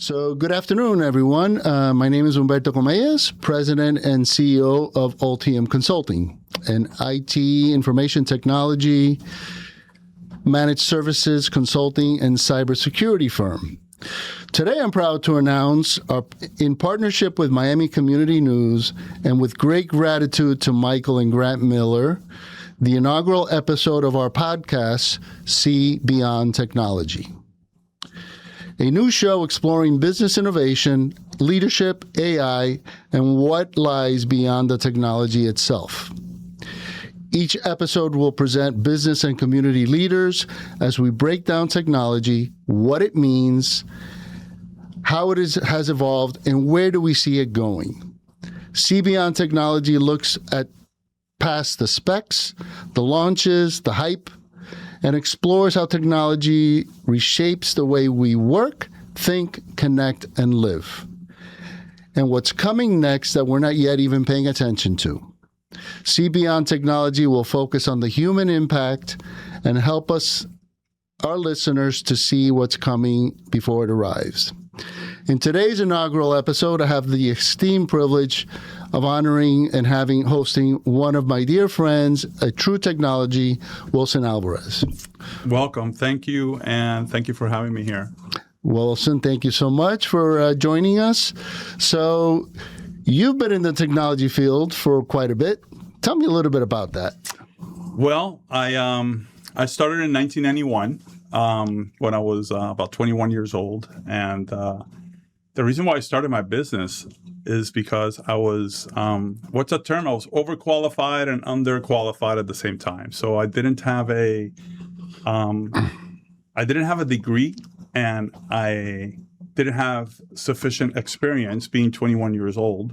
So good afternoon, everyone. My name is Humberto, President and CEO of Ulltium Consulting, an IT, information technology, managed services, consulting, and cybersecurity firm. Today, I'm proud to announce, in partnership with Miami Community News and with great gratitude to Michael and Grant Miller, the inaugural episode of our podcast, See Beyond Technology. A new show exploring business innovation, leadership, AI, and what lies beyond the technology itself. Each episode will present business and community leaders as we break down technology, what it means, how it has evolved, and where do we see it going. See Beyond Technology looks at past the specs, the launches, the hype, and explores how technology reshapes the way we work, think, connect, and live. And what's coming next that we're not yet even paying attention to. See Beyond Technology will focus on the human impact and help us, our listeners, to see what's coming before it arrives. In today's inaugural episode, I have the esteemed privilege of honoring and hosting one of my dear friends, a true technology, Wilson Alvarez. Welcome. Thank you. And thank you for having me here. Wilson, thank you so much for joining us. So you've been in the technology field for quite a bit. Tell me a little bit about that. Well, I started in 1991 when I was about 21 years old. And the reason why I started my business is because I was, what's that term? I was overqualified and underqualified at the same time. So I didn't have a degree, and I didn't have sufficient experience being 21 years old.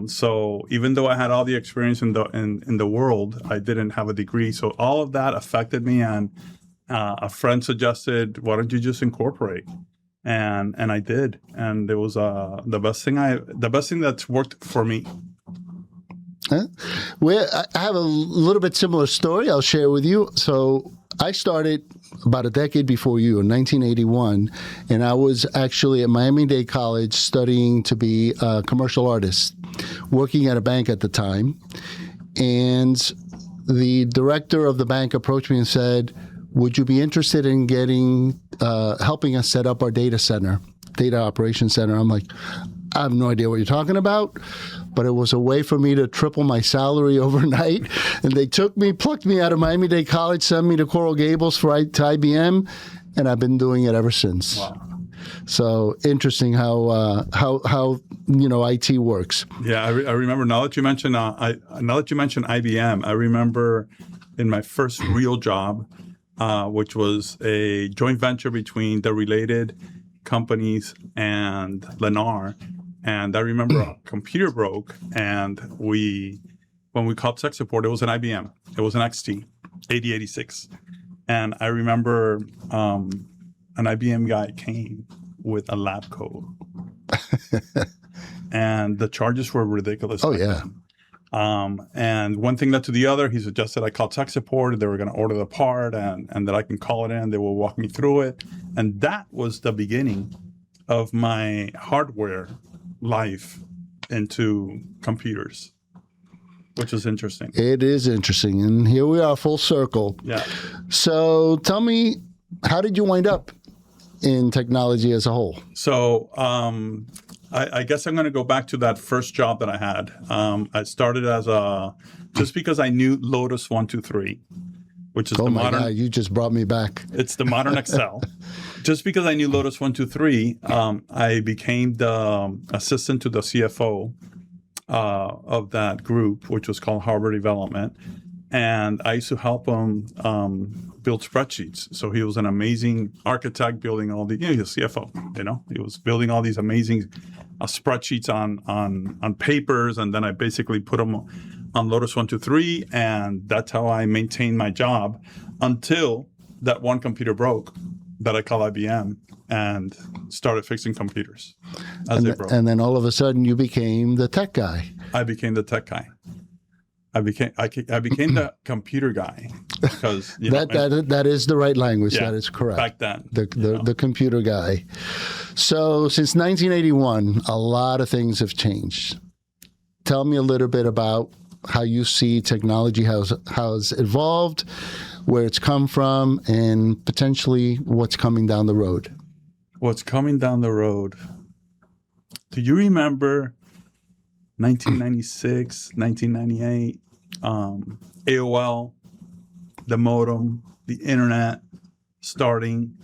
So even though I had all the experience in the world, I didn't have a degree. So all of that affected me, and a friend suggested, "Why don't you just incorporate?" And I did, and it was the best thing that's worked for me. Well, I have a little bit similar story I'll share with you. So I started about a decade before you in 1981, and I was actually at Miami-Dade College studying to be a commercial artist, working at a bank at the time. And the director of the bank approached me and said, "Would you be interested in helping us set up our data operations center?" I'm like, "I have no idea what you're talking about," but it was a way for me to triple my salary overnight. And they plucked me out of Miami-Dade College, sent me to Coral Gables to IBM, and I've been doing it ever since. Wow. So interesting how IT works. Yeah, I remember. Now that you mentioned IBM, I remember in my first real job, which was a joint venture between the related companies and Lennar. And I remember a computer broke, and when we called tech support, it was an IBM. It was an XT, 8086. And I remember an IBM guy came with a lab coat. And the charges were ridiculous. Oh, yeah. And one thing led to the other. He suggested I call tech support. They were going to order the part, and that I can call it in. They will walk me through it. And that was the beginning of my hardware life into computers, which is interesting. It is interesting. And here we are, full circle. Yeah. So tell me, how did you wind up in technology as a whole? So I guess I'm going to go back to that first job that I had. I started just because I knew Lotus 123, which is the modern. Oh my God, you just brought me back. It's the modern Excel. Just because I knew Lotus 123, I became the assistant to the CFO of that group, which was called Harbor Development. And I used to help him build spreadsheets. So he was an amazing architect building all the, he's a CFO, he was building all these amazing spreadsheets on papers. And then I basically put them on Lotus 123. And that's how I maintained my job until that one computer broke that I call IBM and started fixing computers as they broke. And then all of a sudden you became the tech guy. I became the tech guy. I became the computer guy because that is the right language. Yeah, that is correct. back then. The computer guy. So since 1981, a lot of things have changed. Tell me a little bit about how you see technology has evolved, where it's come from, and potentially what's coming down the road. What's coming down the road? Do you remember 1996, 1998, AOL, the modem, the internet starting?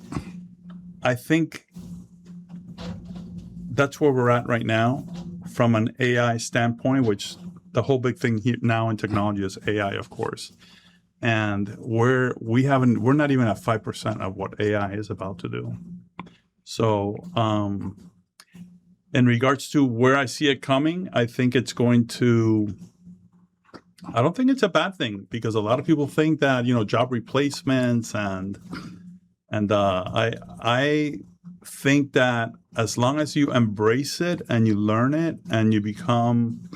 I think that's where we're at right now from an AI standpoint, which the whole big thing here now in technology is AI, of course. And we're not even at 5% of what AI is about to do. So, in regards to where I see it coming, I think it's going to, I don't think it's a bad thing because a lot of people think that, job replacements and I think that as long as you embrace it and you learn it and you become,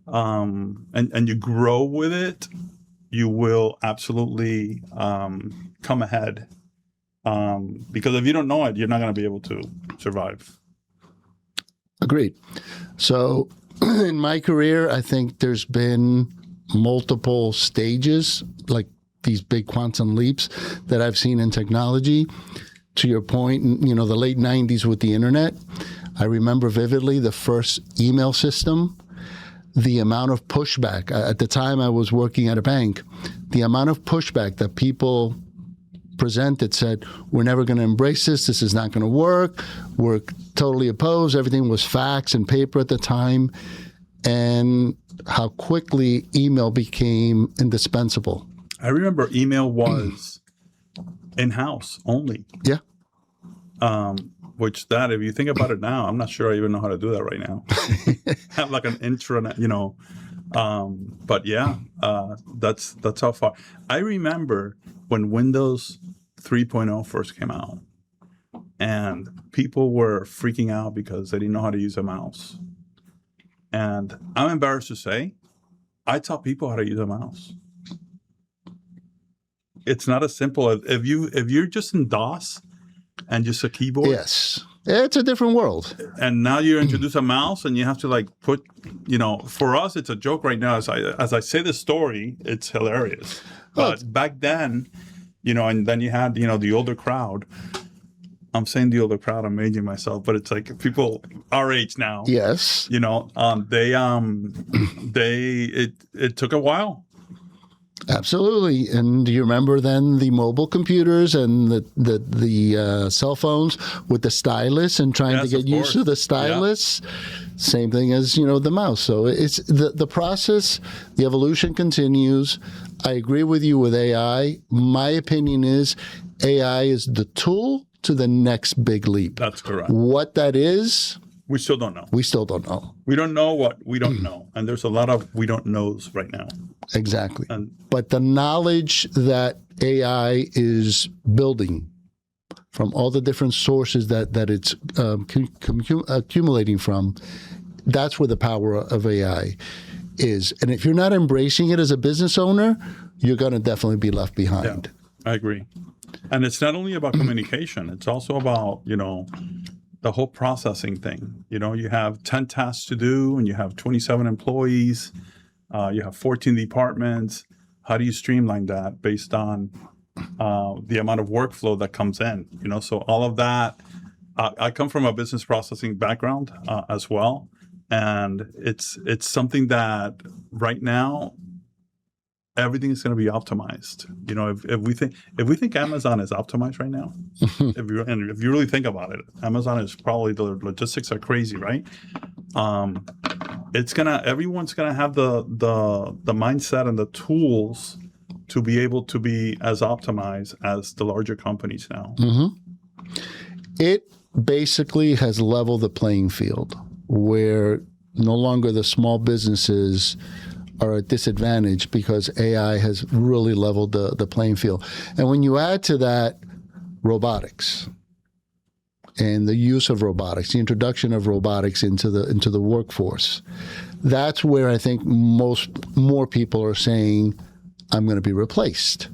and you grow with it, you will absolutely come ahead. Because if you don't know it, you're not going to be able to survive. Agreed. So in my career, I think there's been multiple stages, like these big quantum leaps that I've seen in technology. To your point, the late 90s with the internet, I remember vividly the first email system, the amount of pushback. At the time I was working at a bank, the amount of pushback that people presented said, we're never going to embrace this. This is not going to work. We're totally opposed. Everything was fax and paper at the time. And how quickly email became indispensable. I remember email was in-house only. Yeah. Which if you think about it now, I'm not sure I even know how to do that right now. Have like an intranet, but yeah, that's how far. I remember when Windows 3.0 first came out and people were freaking out because they didn't know how to use a mouse. And I'm embarrassed to say, I taught people how to use a mouse. It's not as simple as if you're just in DOS and just a keyboard. Yes. It's a different world. And now you introduce a mouse and you have to put, for us, it's a joke right now. As I say this story, it's hilarious. But back then, and then you had, the older crowd. I'm saying the older crowd, I'm aging myself, but it's like people our age now. Yes. It took a while. Absolutely. And do you remember then the mobile computers and the cell phones with the stylus and trying to get used to the stylus? Yeah. Same thing as, the mouse. So it's the process, the evolution continues. I agree with you with AI. My opinion is AI is the tool to the next big leap. That's correct. What that is, we still don't know. We still don't know. We don't know what we don't know. And there's a lot of we don't knows right now. Exactly. But the knowledge that AI is building from all the different sources that it's accumulating from, that's where the power of AI is. And if you're not embracing it as a business owner, you're going to definitely be left behind. Yeah, I agree. And it's not only about communication. It's also about, the whole processing thing. You have 10 tasks to do and you have 27 employees. You have 14 departments. How do you streamline that based on the amount of workflow that comes in? So all of that, I come from a business processing background as well. And it's something that right now, everything is going to be optimized. If we think Amazon is optimized right now, if you really think about it, Amazon is probably, the logistics are crazy, right? Everyone's gonna have the mindset and the tools to be able to be as optimized as the larger companies now. Mm-hmm. It basically has leveled the playing field where no longer the small businesses are at disadvantage because AI has really leveled the playing field. And when you add to that robotics, and the use of robotics, the introduction of robotics into the workforce, that's where I think more people are saying, I'm going to be replaced.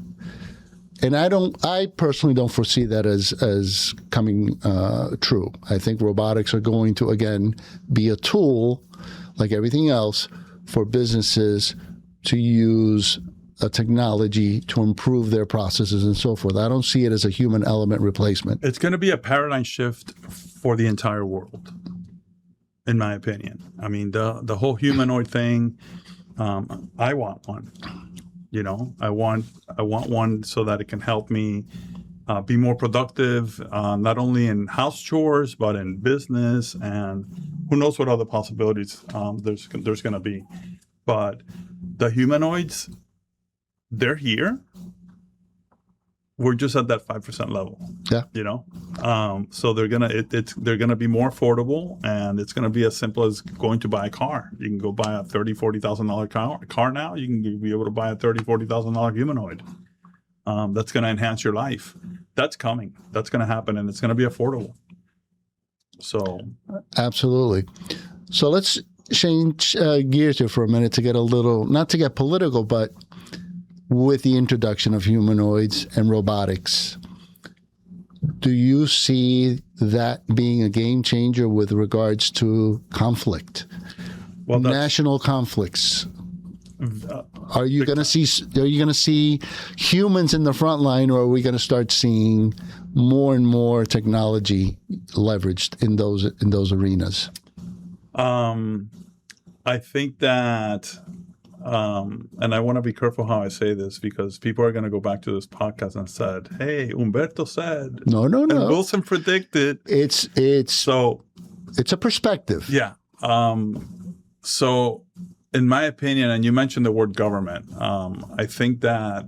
And I personally don't foresee that as coming true. I think robotics are going to, again, be a tool, like everything else, for businesses to use a technology to improve their processes and so forth. I don't see it as a human element replacement. It's going to be a paradigm shift for the entire world, in my opinion. I mean, the whole humanoid thing, I want one. I want one so that it can help me be more productive, not only in house chores, but in business, and who knows what other possibilities there's going to be. But the humanoids, they're here. We're just at that 5% level. Yeah. So they're gonna be more affordable, and it's gonna be as simple as going to buy a car. You can go buy a $30,000-$40,000 car now. You can be able to buy a $30,000-$40,000 humanoid. That's gonna enhance your life. That's coming. That's gonna happen, and it's gonna be affordable. So absolutely. So let's change gears here for a minute to get a little, not to get political, but with the introduction of humanoids and robotics, do you see that being a game changer with regards to conflict, national conflicts? Are you going to see humans in the front line, or are we going to start seeing more and more technology leveraged in those arenas? I think that. And I want to be careful how I say this, because people are going to go back to this podcast and said, "Hey, Humberto said." No. And Wilson predicted. It's a perspective. Yeah. So, in my opinion, and you mentioned the word government, I think that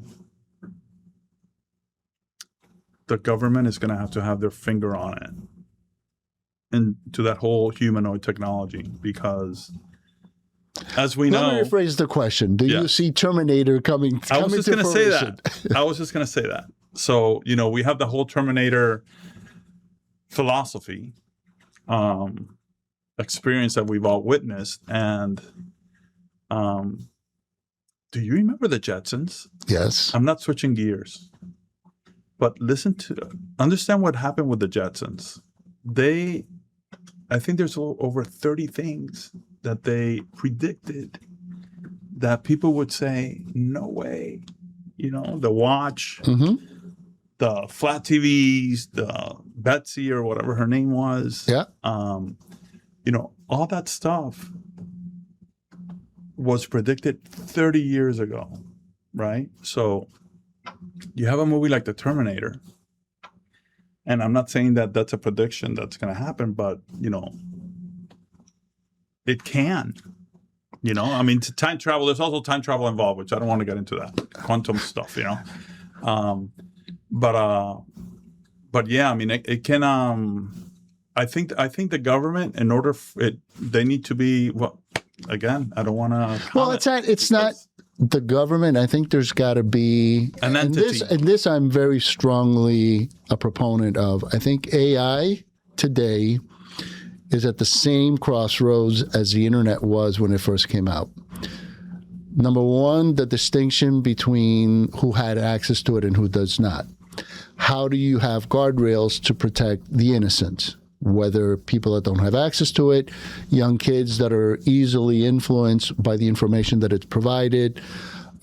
the government is going to have their finger on it, and to that whole humanoid technology, because, as we know, let me rephrase the question. Do you see Terminator coming I was just to going to say fruition? that. I was just going to say that. So, we have the whole Terminator philosophy, experience that we've all witnessed. And do you remember the Jetsons? Yes. I'm not switching gears, but understand what happened with the Jetsons. I think there's over 30 things that they predicted that people would say, no way. The watch, the flat TVs, the Betsy or whatever her name was. Yeah. All that stuff was predicted 30 years ago, right? So you have a movie like The Terminator, and I'm not saying that that's a prediction that's going to happen, but, it can. I mean, to time travel, there's also time travel involved, which I don't want to get into that quantum stuff, But yeah, I mean, it can. I think the government, in order they need to be. Well, again, I don't want to. Well, it's not the government. I think there's got to be an entity. And this I'm very strongly a proponent of. I think AI today is at the same crossroads as the internet was when it first came out. Number one, the distinction between who had access to it and who does not. How do you have guardrails to protect the innocent, whether people that don't have access to it, young kids that are easily influenced by the information that it's provided?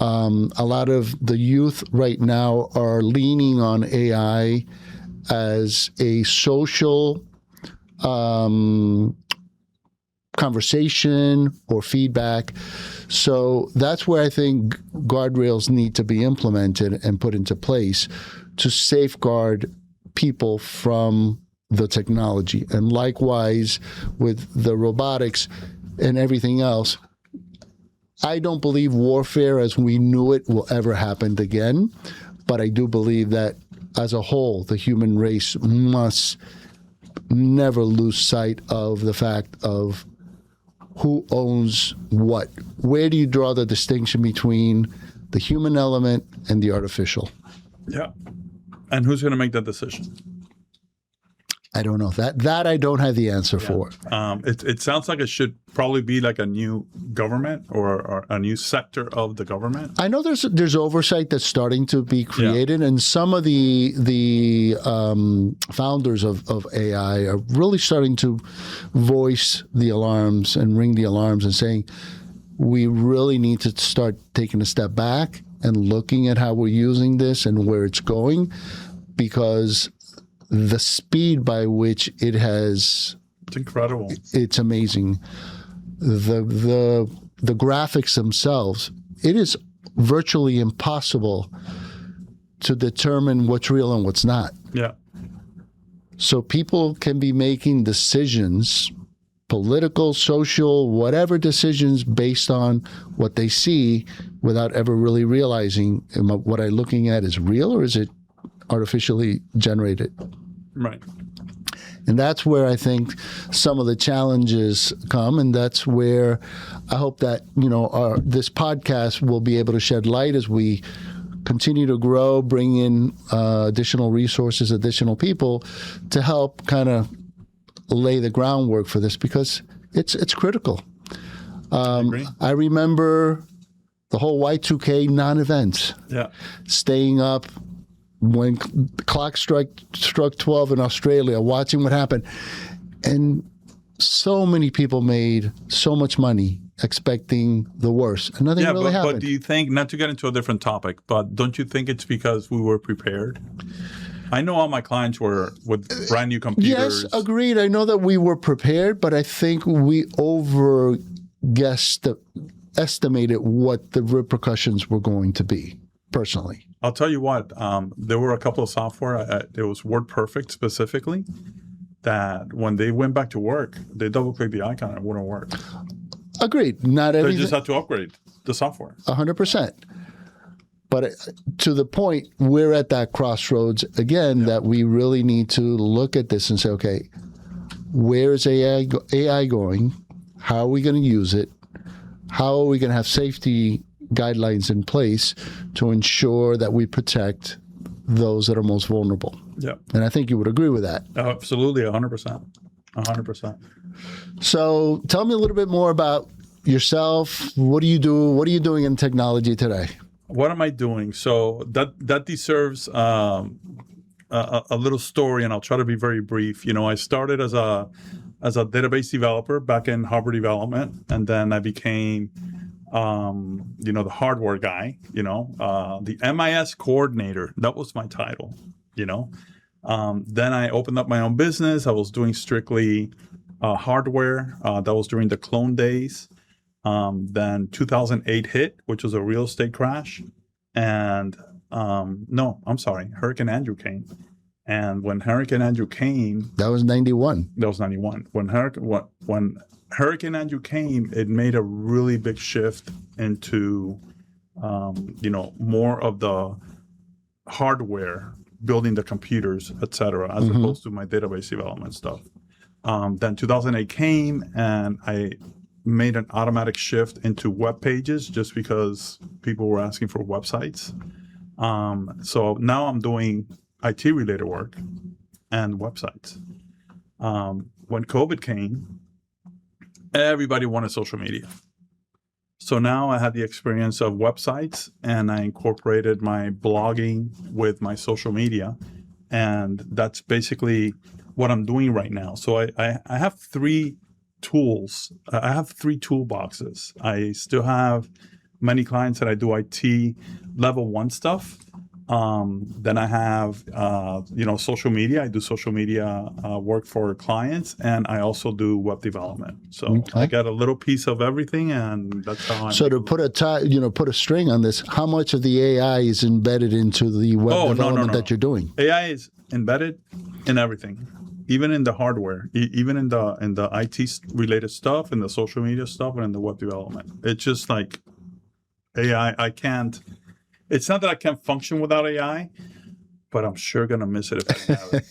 A lot of the youth right now are leaning on AI as a social conversation or feedback. So that's where I think guardrails need to be implemented and put into place to safeguard people from the technology. And likewise with the robotics and everything else, I don't believe warfare as we knew it will ever happen again, but I do believe that as a whole, the human race must never lose sight of the fact of who owns what. Where do you draw the distinction between the human element and the artificial? Yeah. And who's going to make that decision? I don't know. That I don't have the answer for. It sounds like it should probably be like a new government or a new sector of the government. I know there's oversight that's starting to be created, and some of the founders of AI are really starting to voice the alarms and ring the alarms and saying, we really need to start taking a step back and looking at how we're using this and where it's going, because the speed by which it has, it's incredible. It's amazing. The graphics themselves, it is virtually impossible to determine what's real and what's not. Yeah. So people can be making decisions, political, social, whatever decisions based on what they see without ever really realizing, what I'm looking at is real or is it artificially generated? Right. And that's where I think some of the challenges come, and that's where I hope that this podcast will be able to shed light as we continue to grow, bring in additional resources, additional people to help kind of lay the groundwork for this, because it's critical. I remember the whole Y2K non-event. Yeah. Staying up when the clock struck 12 in Australia, watching what happened. And so many people made so much money expecting the worst. And nothing really happened. But do you think, not to get into a different topic, but don't you think it's because we were prepared? I know all my clients were with brand new computers. Yes, agreed. I know that we were prepared, but I think we estimated what the repercussions were going to be, personally. I'll tell you what, there were a couple of software, it was WordPerfect specifically, that when they went back to work, they double-clicked the icon and it wouldn't work. Agreed. Not everything. They just had to upgrade the software. 100%. But to the point, we're at that crossroads again that we really need to look at this and say, okay, where is AI going? How are we going to use it? How are we going to have safety guidelines in place to ensure that we protect those that are most vulnerable? Yeah. And I think you would agree with that. Absolutely, 100%. 100%. So tell me a little bit more about yourself. What do you do? What are you doing in technology today? What am I doing? So that deserves a little story, and I'll try to be very brief. I started as a database developer back in hardware development, and then I became the hardware guy, the MIS coordinator. That was my title, Then I opened up my own business. I was doing strictly hardware. That was during the clone days. Then 2008 hit, which was a real estate crash. And Hurricane Andrew came. And when Hurricane Andrew came... That was 91. That was 91. When Hurricane Andrew came, it made a really big shift into, more of the hardware, building the computers, et cetera, as opposed to my database development stuff. Then 2008 came, and I made an automatic shift into web pages just because people were asking for websites. So now I'm doing IT-related work and websites. When COVID came, everybody wanted social media. So now I had the experience of websites, and I incorporated my blogging with my social media. And that's basically what I'm doing right now. So I have three tools. I have three toolboxes. I still have many clients that I do IT level 1 stuff. Then I have, social media. I do social media work for clients, and I also do web development. So I got a little piece of everything, and that's how I'm. So to put a string on this, how much of the AI is embedded into the web development that you're doing? AI is embedded in everything, even in the hardware, even in the IT related stuff, in the social media stuff, and in the web development. It's just like AI. I can't. It's not that I can't function without AI, but I'm sure gonna miss it if I have it.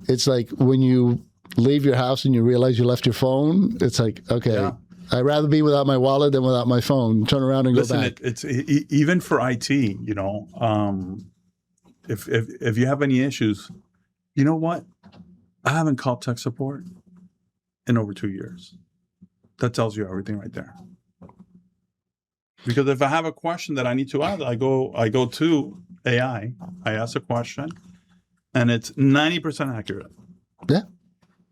It's like when you leave your house and you realize you left your phone. It's like, okay, I'd rather be without my wallet than without my phone. Turn around and go back. It's even for IT. If you have any issues, You know what? I haven't called tech support in over 2 years. That tells you everything right there. Because if I have a question that I need to ask, I go to AI, I ask a question, and it's 90% accurate. Yeah.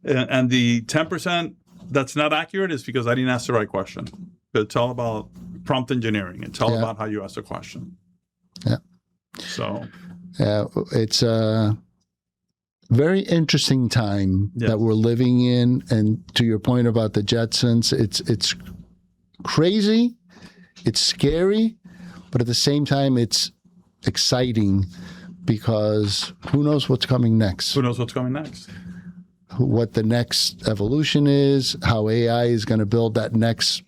And the 10% that's not accurate is because I didn't ask the right question. But it's all about prompt engineering. It's all about how you ask the question. Yeah. So. Yeah, it's a very interesting time that we're living in. And to your point about the Jetsons, it's crazy, it's scary, but at the same time, it's exciting because who knows what's coming next? Who knows what's coming next? What the next evolution is, how AI is going to build that next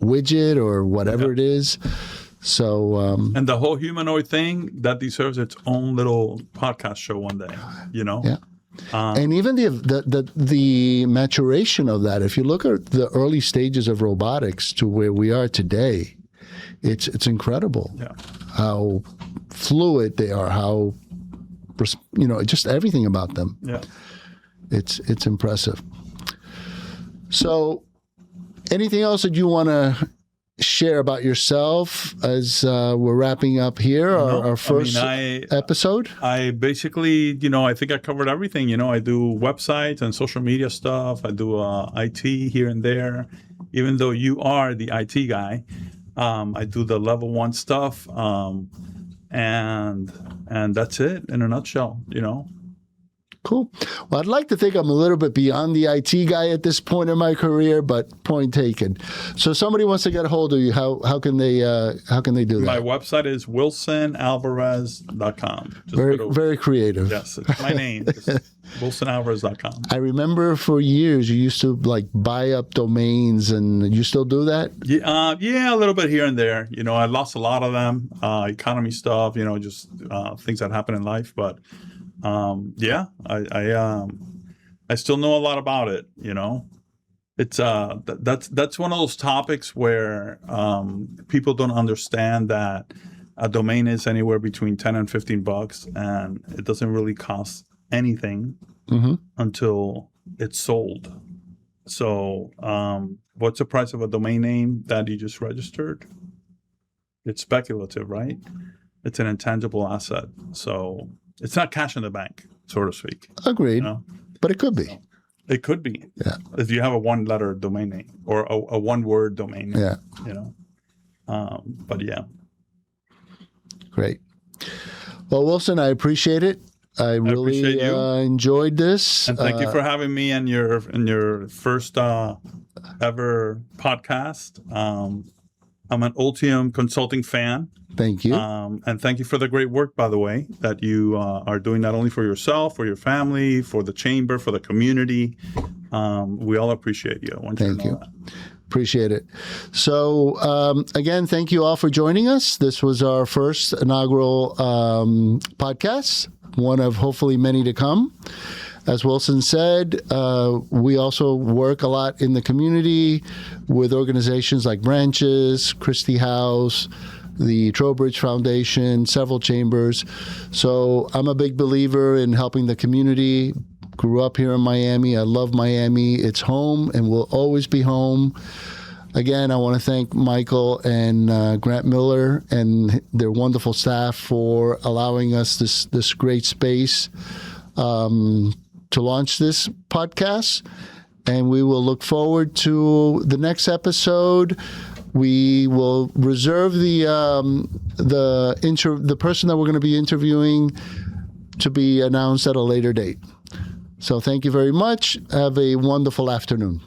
widget or whatever it is. So, and the whole humanoid thing, that deserves its own little podcast show one day, you know? Yeah. And even the maturation of that, if you look at the early stages of robotics to where we are today, it's incredible how fluid they are, how, just everything about them. Yeah. It's impressive. So anything else that you want to share about yourself as we're wrapping up here, our first episode? I basically, I think I covered everything. I do websites and social media stuff. I do IT here and there. Even though you are the IT guy, I do the level 1 stuff. And that's it in a nutshell, Cool. Well, I'd like to think I'm a little bit beyond the IT guy at this point in my career, but point taken. So if somebody wants to get a hold of you, how can they do that? My website is wilsonalvarez.com. Very creative. Yes, it's my name. wilsonalvarez.com. I remember for years you used to buy up domains, and you still do that? Yeah, a little bit here and there. I lost a lot of them, economy stuff. Just things that happen in life, but. I still know a lot about it. It's that's one of those topics where people don't understand that a domain is anywhere between $10 and $15, and it doesn't really cost anything until it's sold. So, what's the price of a domain name that you just registered? It's speculative, right? It's an intangible asset. So. It's not cash in the bank, so to speak. Agreed. But it could be. So, it could be. Yeah. If you have a 1-letter domain name or a 1-word domain name. Yeah. But yeah. Great. Well, Wilson, I appreciate it. I really enjoyed this. And thank you for having me in your first ever podcast. I'm an Ulltium consulting fan. Thank you. And thank you for the great work, by the way, that you are doing not only for yourself, for your family, for the chamber, for the community. We all appreciate you. Thank you. Appreciate it. So, again, thank you all for joining us. This was our first inaugural podcast, one of hopefully many to come. As Wilson said, we also work a lot in the community with organizations like Branches, Christie House, the Trowbridge Foundation, several chambers. So I'm a big believer in helping the community. Grew up here in Miami. I love Miami. It's home and will always be home. Again, I want to thank Michael and Grant Miller and their wonderful staff for allowing us this great space to launch this podcast. And we will look forward to the next episode. We will reserve the person that we're going to be interviewing to be announced at a later date. So thank you very much. Have a wonderful afternoon.